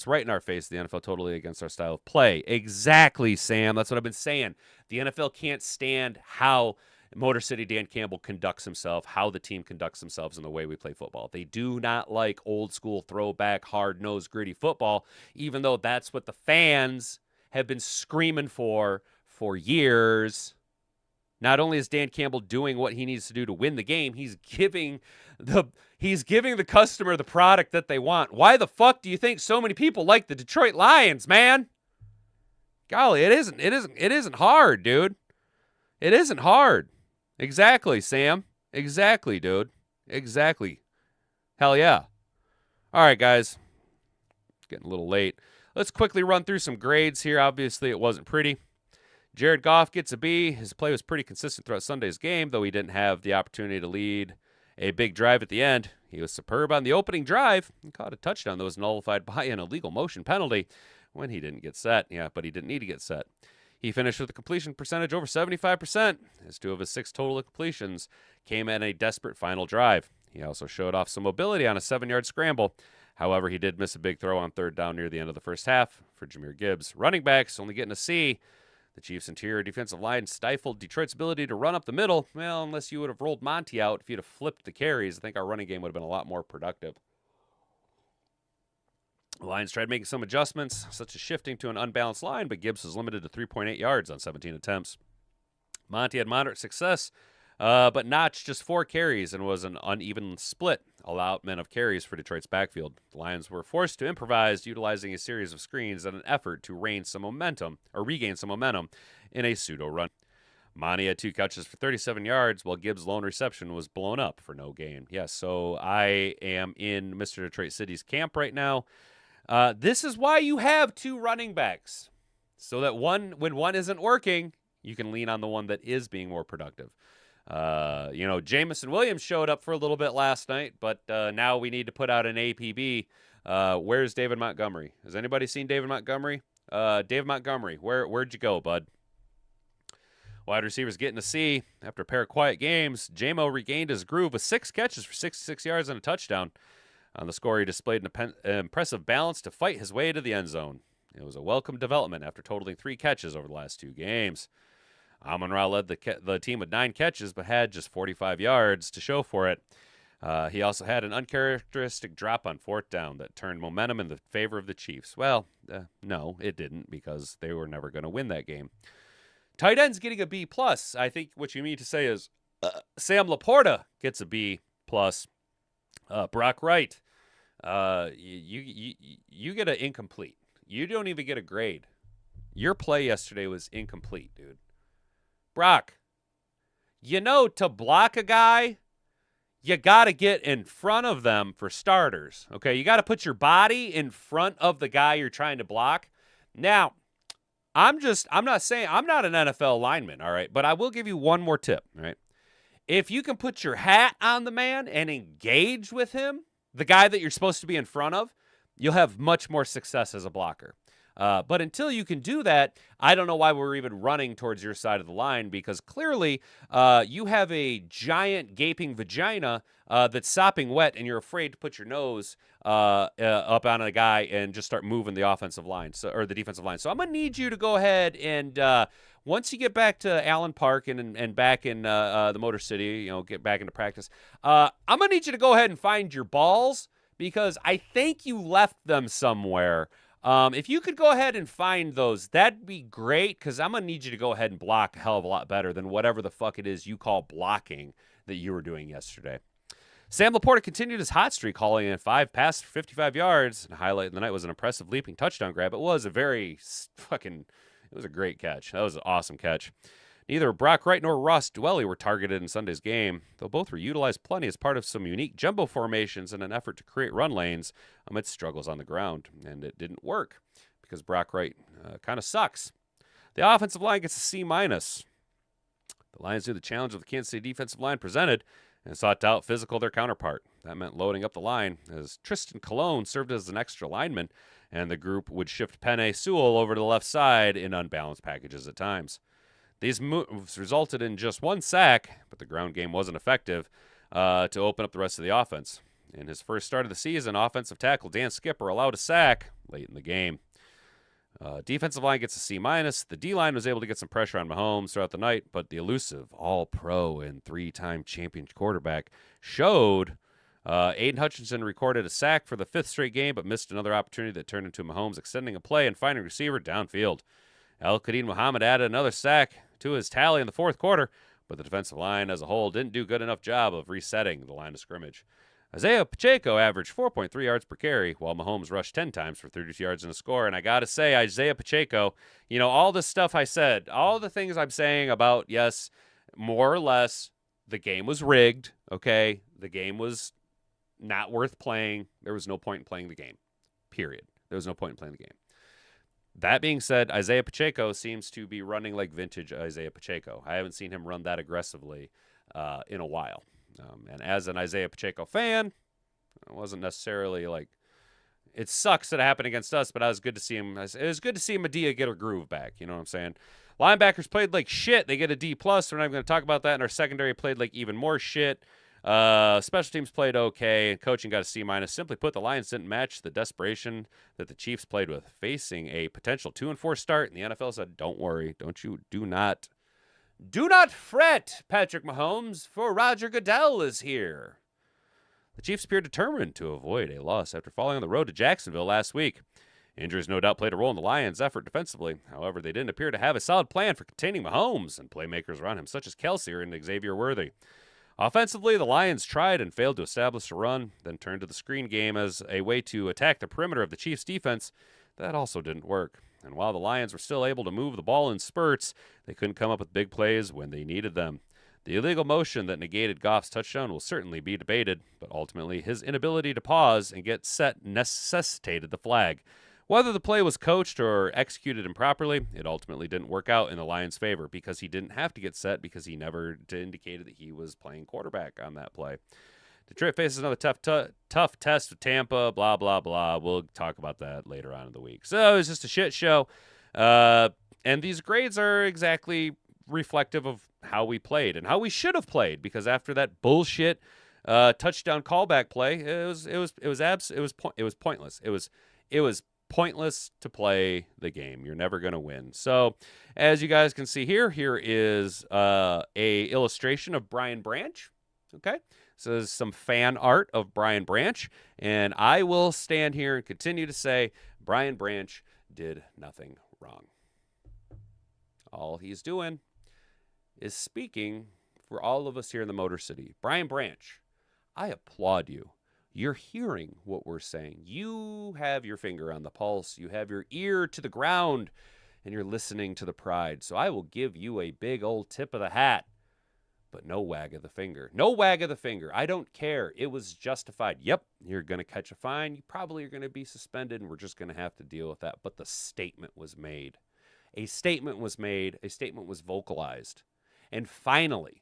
right in our face. The NFL totally against our style of play. Exactly, Sam. That's what I've been saying. The NFL can't stand how Motor City Dan Campbell conducts himself, how the team conducts themselves in the way we play football. They do not like old school throwback, hard-nosed, gritty football, even though that's what the fans have been screaming for years. Not only is Dan Campbell doing what he needs to do to win the game, he's giving the customer the product that they want. Why the fuck do you think so many people like the Detroit Lions, man? Golly, it isn't hard, dude. It isn't hard. Exactly, Sam. Exactly, dude. Exactly. Hell yeah. All right, guys. It's getting a little late. Let's quickly run through some grades here. Obviously, it wasn't pretty. Jared Goff gets a B. His play was pretty consistent throughout Sunday's game, though he didn't have the opportunity to lead a big drive at the end. He was superb on the opening drive and caught a touchdown that was nullified by an illegal motion penalty when he didn't get set. Yeah, but he didn't need to get set. He finished with a completion percentage over 75%, as 2 of his 6 total completions came at a desperate final drive. He also showed off some mobility on a 7-yard scramble. However, he did miss a big throw on 3rd down near the end of the first half for Jahmyr Gibbs. Running backs only getting a C. The Chiefs' interior defensive line stifled Detroit's ability to run up the middle. Well, unless you would have rolled Monty out, if you'd have flipped the carries, I think our running game would have been a lot more productive. The Lions tried making some adjustments, such as shifting to an unbalanced line, but Gibbs was limited to 3.8 yards on 17 attempts. Monty had moderate success, but notched just 4 carries and was an uneven split allotment of carries for Detroit's backfield. The Lions were forced to improvise, utilizing a series of screens in an effort to regain some momentum in a pseudo-run. Monty had 2 catches for 37 yards, while Gibbs' lone reception was blown up for no gain. Yes, so I am in Mr. Detroit City's camp right now. This is why you have 2 running backs, so that when one isn't working, you can lean on the one that is being more productive. Jamison Williams showed up for a little bit last night, but now we need to put out an APB. Where's David Montgomery? Has anybody seen David Montgomery? David Montgomery, where'd you go, bud? Wide receivers getting a C. After a pair of quiet games, J-Mo regained his groove with 6 catches for 66 yards and a touchdown. On the score, he displayed an impressive balance to fight his way to the end zone. It was a welcome development after totaling 3 catches over the last 2 games. Amon-Ra led the team with 9 catches, but had just 45 yards to show for it. He also had an uncharacteristic drop on 4th down that turned momentum in the favor of the Chiefs. Well, no, it didn't, because they were never going to win that game. Tight end's getting a B+. I think what you mean to say is Sam Laporta gets a B+. Brock Wright, you get an incomplete. You don't even get a grade. Your play yesterday was incomplete, dude. Brock, to block a guy, you got to get in front of them for starters. Okay, you got to put your body in front of the guy you're trying to block. Now, I'm not saying I'm not an NFL lineman, all right, but I will give you one more tip, all right? If you can put your hat on the man and engage with him, the guy that you're supposed to be in front of, you'll have much more success as a blocker. But until you can do that, I don't know why we're even running towards your side of the line, because clearly you have a giant gaping vagina that's sopping wet, and you're afraid to put your nose up on a guy and just start moving the offensive line, or the defensive line. So I'm going to need you to go ahead and once you get back to Allen Park and back in the Motor City, get back into practice, I'm going to need you to go ahead and find your balls, because I think you left them somewhere. If you could go ahead and find those, that'd be great, because I'm going to need you to go ahead and block a hell of a lot better than whatever the fuck it is you call blocking that you were doing yesterday. Sam Laporta continued his hot streak, hauling in 5 passes for 55 yards. And the highlight of the night was an impressive leaping touchdown grab. It was a great catch. That was an awesome catch. Neither Brock Wright nor Ross Dwelly were targeted in Sunday's game, though both were utilized plenty as part of some unique jumbo formations in an effort to create run lanes amidst struggles on the ground. And it didn't work, because Brock Wright kind of sucks. The offensive line gets a C-. The Lions knew the challenge of the Kansas City defensive line presented and sought to out-physical their counterpart. That meant loading up the line, as Tristan Colon served as an extra lineman, and the group would shift Penei Sewell over to the left side in unbalanced packages at times. These moves resulted in just 1 sack, but the ground game wasn't effective to open up the rest of the offense. In his first start of the season, offensive tackle Dan Skipper allowed a sack late in the game. Defensive line gets a C-. The D-line was able to get some pressure on Mahomes throughout the night, but the elusive all-pro and 3-time champion quarterback showed. Aiden Hutchinson recorded a sack for the 5th straight game, but missed another opportunity that turned into Mahomes extending a play and finding a receiver downfield. Al-Qadim Muhammad added another sack to his tally in the 4th quarter, but the defensive line as a whole didn't do a good enough job of resetting the line of scrimmage. Isaiah Pacheco averaged 4.3 yards per carry, while Mahomes rushed 10 times for 32 yards and a score. And I got to say, Isaiah Pacheco, all this stuff I said, all the things I'm saying about, yes, more or less, the game was rigged, okay? The game was not worth playing. There was no point in playing the game, period. There was no point in playing the game. That being said, Isaiah Pacheco seems to be running like vintage Isaiah Pacheco. I haven't seen him run that aggressively in a while. And as an Isaiah Pacheco fan, it wasn't necessarily like it sucks that it happened against us, but it was good to see him. It was good to see Medea get her groove back. You know what I'm saying? Linebackers played like shit. They get a D+. We're not even going to talk about that. And our secondary played like even more shit. Special teams played okay, and coaching got a C-. Simply put, the Lions didn't match the desperation that the Chiefs played with, facing a potential 2-4 start. And the NFL said, "Don't worry, do not fret, Patrick Mahomes, for Roger Goodell is here." The Chiefs appeared determined to avoid a loss after falling on the road to Jacksonville last week. Injuries no doubt played a role in the Lions' effort defensively. However, they didn't appear to have a solid plan for containing Mahomes and playmakers around him, such as Kelce and Xavier Worthy. Offensively, the Lions tried and failed to establish a run, then turned to the screen game as a way to attack the perimeter of the Chiefs' defense. That also didn't work. And while the Lions were still able to move the ball in spurts, they couldn't come up with big plays when they needed them. The illegal motion that negated Goff's touchdown will certainly be debated, but ultimately his inability to pause and get set necessitated the flag. Whether the play was coached or executed improperly, it ultimately didn't work out in the Lions' favor because he didn't have to get set because he never indicated that he was playing quarterback on that play. Detroit faces another tough test with Tampa, blah, blah, blah. We'll talk about that later on in the week. So it was just a shit show. And these grades are exactly reflective of how we played and how we should have played, because after that bullshit touchdown callback play, it was pointless. It was pointless to play the game. You're never going to win. So as you guys can see here is a illustration of Brian Branch. Okay. So there's some fan art of Brian Branch, and I will stand here and continue to say Brian Branch did nothing wrong. All he's doing is speaking for all of us here in the Motor City. Brian Branch, I applaud you. You're hearing what we're saying. You have your finger on the pulse. You have your ear to the ground, and you're listening to the pride. So I will give you a big old tip of the hat. But no wag of the finger. No wag of the finger. I don't care. It was justified. Yep, you're going to catch a fine. You probably are going to be suspended, and we're just going to have to deal with that. But the statement was made. A statement was made. A statement was vocalized. And finally,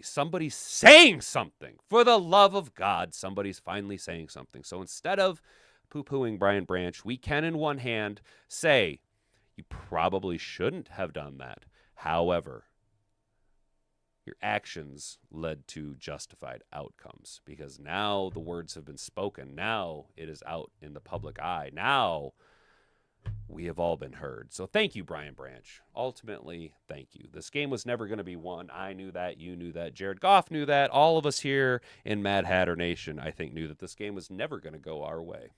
somebody's saying something. For the love of God, somebody's finally saying something. So instead of poo-pooing Brian Branch, we can, in one hand, say, you probably shouldn't have done that. However, your actions led to justified outcomes, because now the words have been spoken. Now it is out in the public eye. Now we have all been heard. So thank you, Brian Branch. Ultimately, thank you. This game was never going to be won. I knew that. You knew that. Jared Goff knew that. All of us here in Mad Hatter Nation, I think, knew that this game was never going to go our way.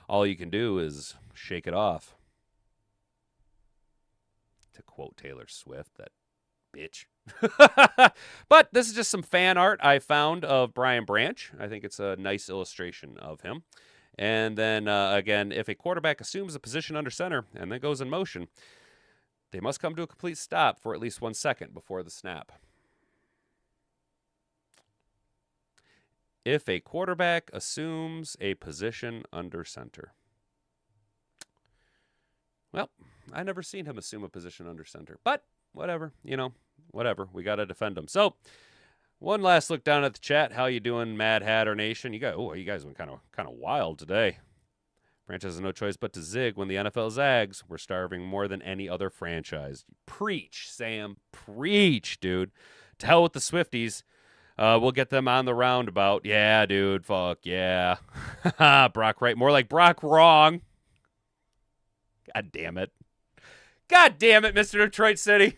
All you can do is shake it off. To quote Taylor Swift, that bitch. But this is just some fan art I found of Brian Branch. I think it's a nice illustration of him. And then, again, if a quarterback assumes a position under center and then goes in motion, they must come to a complete stop for at least 1 second before the snap. If a quarterback assumes a position under center. Well, I never seen him assume a position under center, but whatever, whatever. We got to defend him. So, one last look down at the chat. How you doing, Mad Hatter Nation? You guys went kind of wild today. Branch has no choice but to zig when the NFL zags. We're starving more than any other franchise. Preach, Sam. Preach, dude. To hell with the Swifties. We'll get them on the roundabout. Yeah, dude. Fuck yeah. Brock right. More like Brock wrong. God damn it. God damn it, Mr. Detroit City.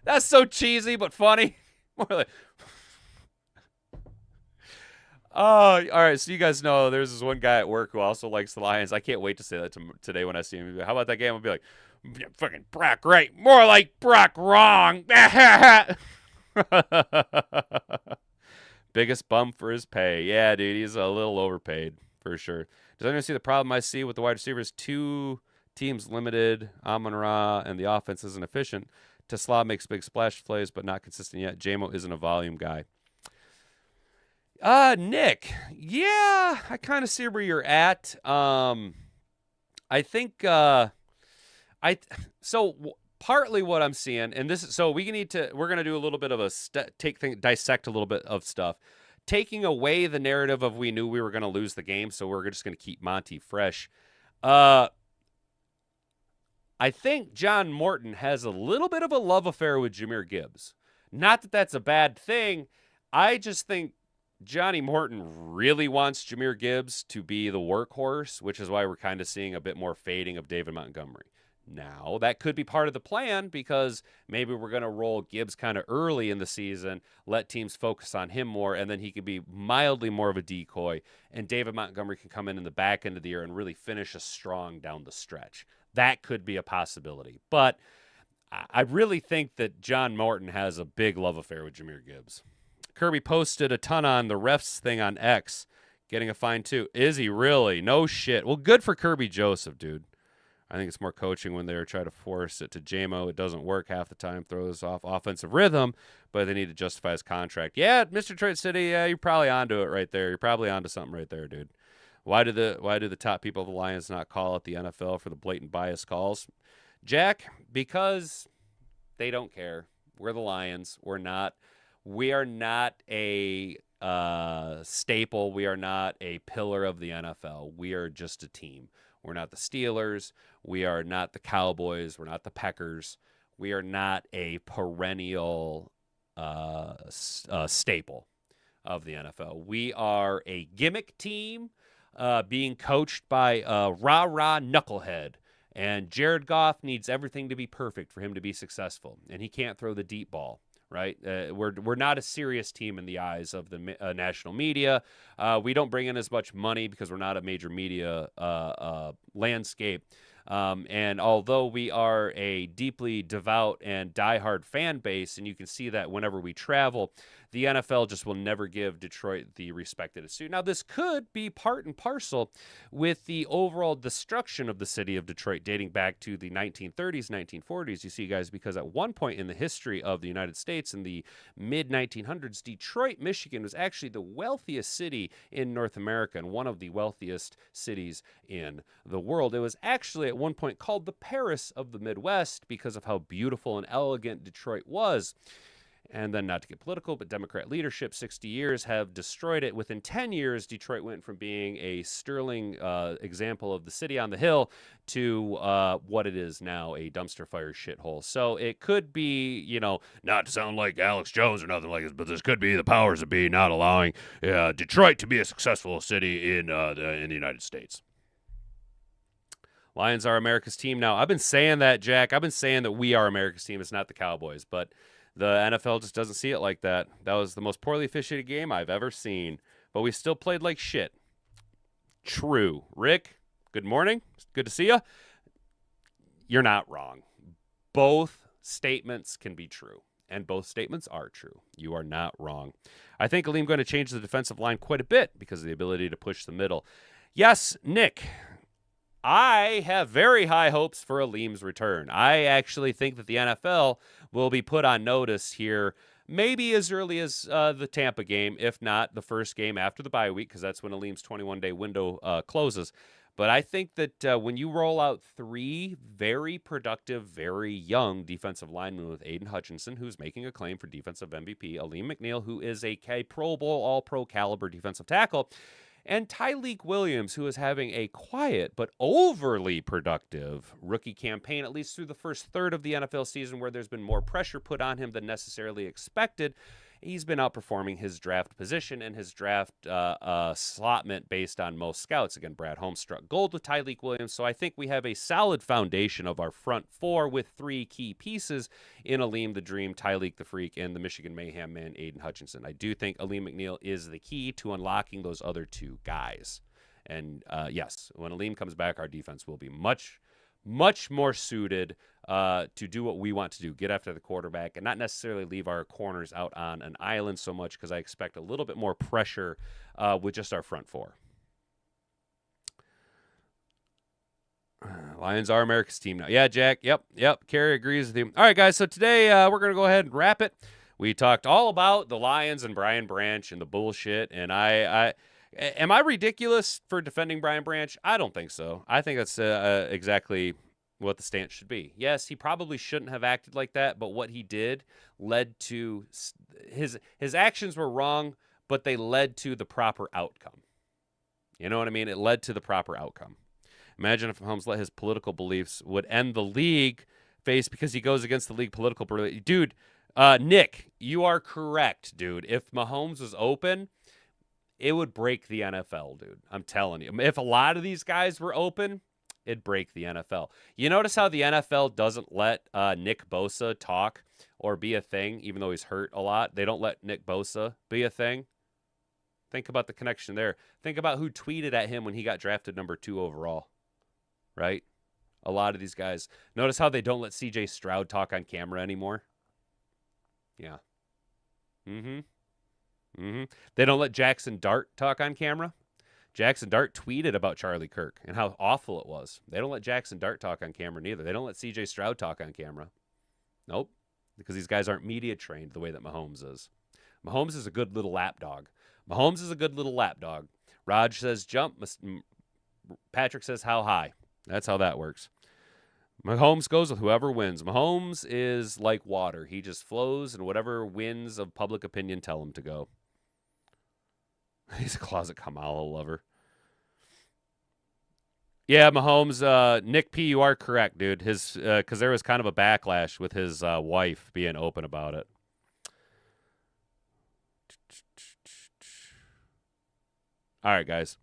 That's so cheesy but funny. More like... Oh, all right. So you guys know there's this one guy at work who also likes the Lions. I can't wait to say that today when I see him. How about that game? I'll be like, fucking Brock right. More like Brock wrong. Biggest bum for his pay. Yeah, dude. He's a little overpaid for sure. Does anyone see the problem I see with the wide receivers? 2 teams limited. Amon-Ra and the offense isn't efficient. Tesla makes big splash plays, but not consistent yet. JMO isn't a volume guy. Nick, yeah, I kind of see where you're at. I think, partly what I'm seeing, and this is, so we're going to do a little bit of a dissect a little bit of stuff, taking away the narrative of we knew we were going to lose the game. So we're just going to keep Monty fresh. I think John Morton has a little bit of a love affair with Jahmyr Gibbs. Not that that's a bad thing. I just think Johnny Morton really wants Jahmyr Gibbs to be the workhorse, which is why we're kind of seeing a bit more fading of David Montgomery. Now, that could be part of the plan because maybe we're going to roll Gibbs kind of early in the season, let teams focus on him more, and then he could be mildly more of a decoy, and David Montgomery can come in the back end of the year and really finish us strong down the stretch. That could be a possibility. But I really think that John Morton has a big love affair with Jahmyr Gibbs. Kirby posted a ton on the refs thing on X, getting a fine too. Is he really? No shit. Well, good for Kirby Joseph, dude. I think it's more coaching when they're trying to force it to JMO. It doesn't work half the time, throws off offensive rhythm, but they need to justify his contract. Yeah, Mr. Detroit City, yeah, you're probably onto it right there. You're probably onto something right there, dude. Why do the top people of the Lions not call out the NFL for the blatant bias calls? Jack, because they don't care. We're the Lions. We are not a staple. We are not a pillar of the NFL. We are just a team. We're not the Steelers. We are not the Cowboys. We're not the Packers. We are not a perennial staple of the NFL. We are a gimmick team being coached by a rah-rah knucklehead. And Jared Goff needs everything to be perfect for him to be successful. And he can't throw the deep ball. Right? We're not a serious team in the eyes of the national media. We don't bring in as much money because we're not a major media landscape. And although we are a deeply devout and diehard fan base, and you can see that whenever we travel, the NFL just will never give Detroit the respect it is due. Now, this could be part and parcel with the overall destruction of the city of Detroit dating back to the 1930s, 1940s. You see, guys, because at one point in the history of the United States in the mid-1900s, Detroit, Michigan was actually the wealthiest city in North America and one of the wealthiest cities in the world. It was actually at one point called the Paris of the Midwest because of how beautiful and elegant Detroit was. And then, not to get political, but Democrat leadership, 60 years, have destroyed it. Within 10 years, Detroit went from being a sterling example of the city on the hill to what it is now, a dumpster fire shithole. So it could be, not to sound like Alex Jones or nothing like this, but this could be the powers that be not allowing Detroit to be a successful city in the United States. Lions are America's team now. I've been saying that, Jack. I've been saying that we are America's team. It's not the Cowboys, but the NFL just doesn't see it like that. That was the most poorly officiated game I've ever seen, but we still played like shit. True. Rick, good morning. Good to see you. You're not wrong. Both statements can be true, and both statements are true. You are not wrong. I think Aleem going to change the defensive line quite a bit because of the ability to push the middle. Yes, Nick, I have very high hopes for Aleem's return. I actually think that the NFL will be put on notice here maybe as early as the Tampa game, if not the first game after the bye week, because that's when Aleem's 21-day window closes. But I think that when you roll out 3 very productive, very young defensive linemen with Aiden Hutchinson, who's making a claim for defensive MVP, Aleem McNeil, who is a Pro Bowl, All-Pro caliber defensive tackle, and Tyleek Williams, who is having a quiet but overly productive rookie campaign, at least through the first third of the NFL season, where there's been more pressure put on him than necessarily expected. he's been outperforming his draft position and his draft slotment based on most scouts. Again, Brad Holmes struck gold with Tyleik Williams, so I think we have a solid foundation of our front four with three key pieces in Aleem the Dream, Tyleik the Freak, and the Michigan Mayhem man, Aiden Hutchinson. I do think Aleem McNeil is the key to unlocking those other two guys. And yes, when Aleem comes back, our defense will be much more suited to do what we want to do, get after the quarterback, and not necessarily leave our corners out on an island so much, because I expect a little bit more pressure with just our front four. Lions are America's team now. Yeah, Jack. Yep. Kerry agrees with you. All right, guys. So today we're going to go ahead and wrap it. We talked all about the Lions and Brian Branch and the bullshit, and am I ridiculous for defending Brian Branch? I don't think so. I think that's exactly what the stance should be. Yes, he probably shouldn't have acted like that, but what he did led to his actions were wrong, but they led to the proper outcome. You know what I mean? It led to the proper outcome. Imagine if Mahomes let his political beliefs would end the league face because he goes against the league political beliefs. Dude, Nick, you are correct, dude. If Mahomes was open, it would break the NFL, dude. I'm telling you. If a lot of these guys were open, it'd break the NFL. You notice how the NFL doesn't let Nick Bosa talk or be a thing, even though he's hurt a lot? They don't let Nick Bosa be a thing. Think about the connection there. Think about who tweeted at him when he got drafted number 2 overall, right? A lot of these guys. Notice how they don't let C.J. Stroud talk on camera anymore? Yeah. They don't let Jackson Dart talk on camera. Jackson Dart tweeted about Charlie Kirk and how awful it was. They don't let Jackson Dart talk on camera neither. They don't let C.J. Stroud talk on camera. Nope. Because these guys aren't media trained the way that Mahomes is. Mahomes is a good little lapdog. Raj says jump. Patrick says how high. That's how that works. Mahomes goes with whoever wins. Mahomes is like water. He just flows, and whatever winds of public opinion tell him to go. He's a closet Kamala lover. Yeah, Mahomes, Nick P., you are correct, dude. Because there was kind of a backlash with his wife being open about it. All right, guys.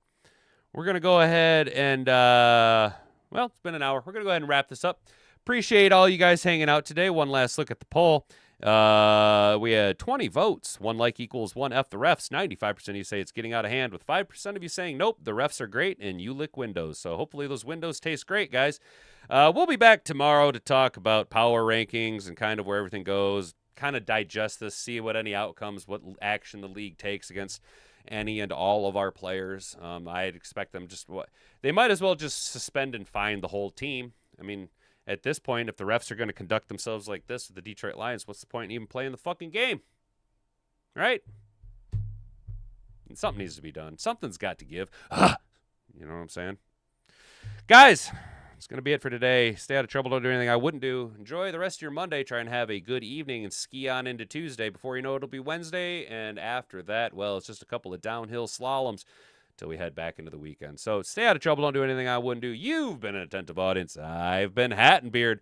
We're going to go ahead and, well, it's been an hour. We're going to go ahead and wrap this up. Appreciate all you guys hanging out today. One last look at the poll. We had 20 votes. 1 like equals 1 F the refs. 95% of you say it's getting out of hand, with 5% of you saying, nope, the refs are great, and you lick windows. So hopefully those windows taste great, guys. We'll be back tomorrow to talk about power rankings and kind of where everything goes, kind of digest this, see what any outcomes, what action the league takes against any and all of our players. I'd expect them they might as well just suspend and fine the whole team. I mean, at this point, if the refs are going to conduct themselves like this with the Detroit Lions, what's the point in even playing the fucking game? Right? And something needs to be done. Something's got to give. You know what I'm saying? Guys, it's going to be it for today. Stay out of trouble. Don't do anything I wouldn't do. Enjoy the rest of your Monday. Try and have a good evening and ski on into Tuesday. Before you know it, it'll be Wednesday. And after that, well, it's just a couple of downhill slaloms till we head back into the weekend. So stay out of trouble. Don't do anything I wouldn't do. You've been an attentive audience. I've been Hat and Beard.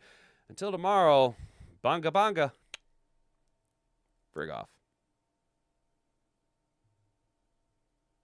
Until tomorrow, bonga bonga. Frig off.